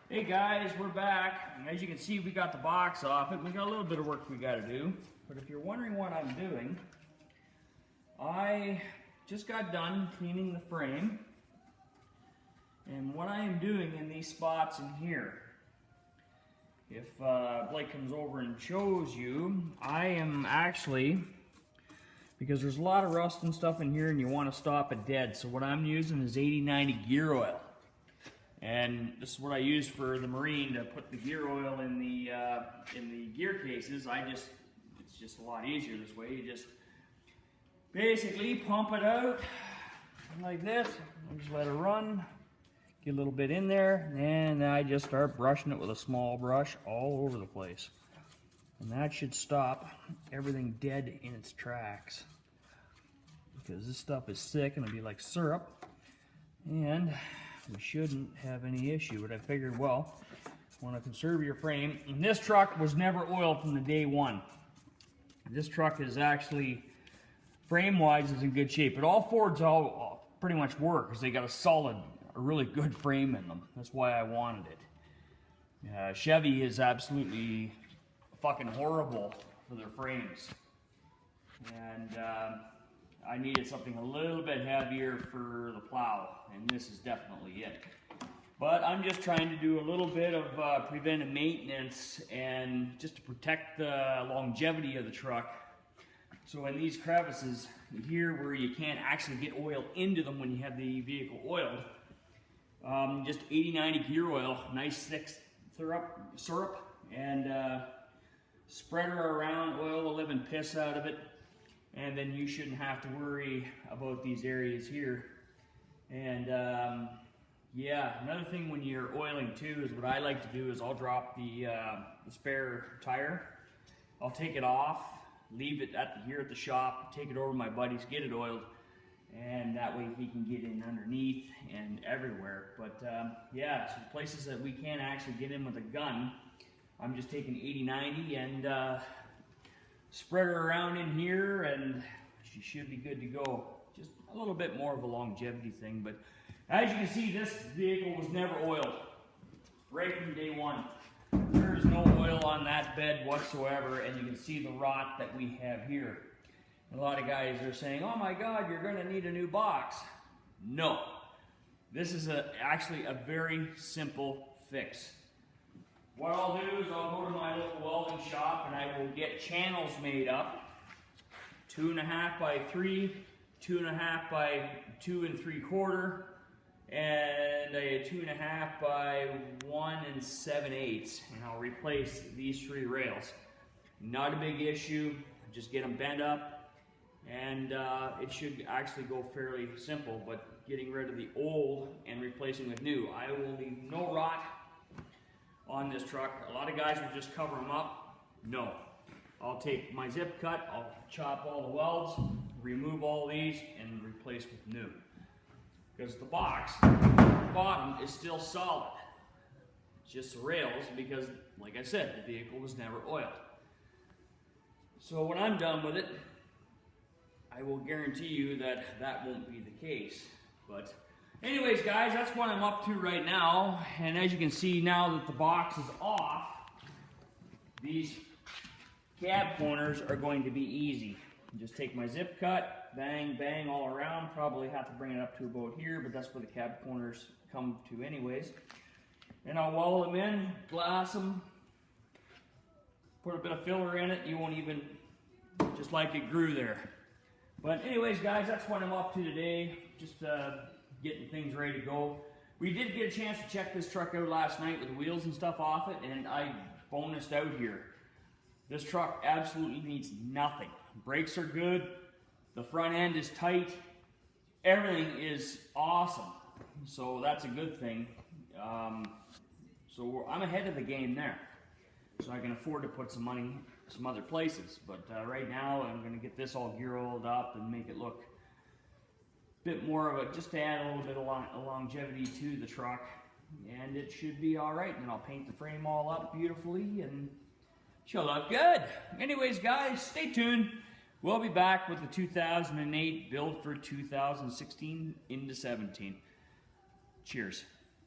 Hey guys, we're back. As you can see, we got the box off it. We got a little bit of work we got to do. But if you're wondering what I'm doing, I just got done cleaning the frame. And what I am doing in these spots in here, if Blake comes over and shows you, I am actually, because there's a lot of rust and stuff in here and you want to stop it dead. So what I'm using is 80-90 gear oil. And this is what I use for the Marine to put the gear oil in the gear cases. It's just a lot easier this way. You just basically pump it out like this, and just let it run. Get a little bit in there, and I just start brushing it with a small brush all over the place. And that should stop everything dead in its tracks. Because this stuff is thick and it'll be like syrup. And we shouldn't have any issue, but I figured, well, want to conserve your frame. And this truck was never oiled from the day one. This truck is actually, frame-wise, is in good shape. But all Fords all pretty much work because they got a really good frame in them. That's why I wanted it. Chevy is absolutely fucking horrible for their frames. And I needed something a little bit heavier for the plow, and this is definitely it. But I'm just trying to do a little bit of preventive maintenance and just to protect the longevity of the truck. So in these crevices here where you can't actually get oil into them when you have the vehicle oiled, just 80-90 gear oil, nice thick syrup, and spread her around, oil the living piss out of it. And then you shouldn't have to worry about these areas here. And yeah, another thing when you're oiling too is what I like to do is I'll drop the spare tire. I'll take it off, leave it here at the shop, take it over to my buddies, get it oiled, and that way he can get in underneath and everywhere. But yeah, so places that we can't actually get in with a gun, I'm just taking 80-90 and spread her around in here, and she should be good to go. Just a little bit more of a longevity thing, but as you can see, this vehicle was never oiled right from day one. There is no oil on that bed whatsoever, and you can see the rot that we have here. And a lot of guys are saying, oh my God, you're going to need a new box. No, this is actually a very simple fix. What I'll do is I'll go to my local welding shop and I will get channels made up, 2.5 by 3, 2.5 by 2 3/4, and a 2.5 by 1 7/8, and I'll replace these 3 rails. Not a big issue, just get them bent up, and it should actually go fairly simple, but getting rid of the old and replacing with new. I will leave no rot on this truck. A lot of guys will just cover them up. No. I'll take my zip cut, I'll chop all the welds, remove all these, and replace with new. Because the box, the bottom is still solid. It's just the rails because, like I said, the vehicle was never oiled. So when I'm done with it, I will guarantee you that that won't be the case. But anyways, guys, that's what I'm up to right now. And as you can see, now that the box is off, these cab corners are going to be easy. Just take my zip cut, bang, bang all around. Probably have to bring it up to about here, but that's where the cab corners come to anyways. And I'll weld them in, glass them, put a bit of filler in it. You won't even, just like it grew there. But anyways, guys, that's what I'm up to today. Just getting things ready to go. We did get a chance to check this truck out last night with the wheels and stuff off it, and I bonused out here. This truck absolutely needs nothing. Brakes are good, the front end is tight, everything is awesome. So that's a good thing. So I'm ahead of the game there. So I can afford to put some money some other places. But right now I'm going to get this all gear oiled up and make it look bit more of a, just to add a little bit of longevity to the truck, and it should be all right. And I'll paint the frame all up beautifully and she'll look good. Anyways, guys, stay tuned. We'll be back with the 2008 build for 2016 into 17. Cheers.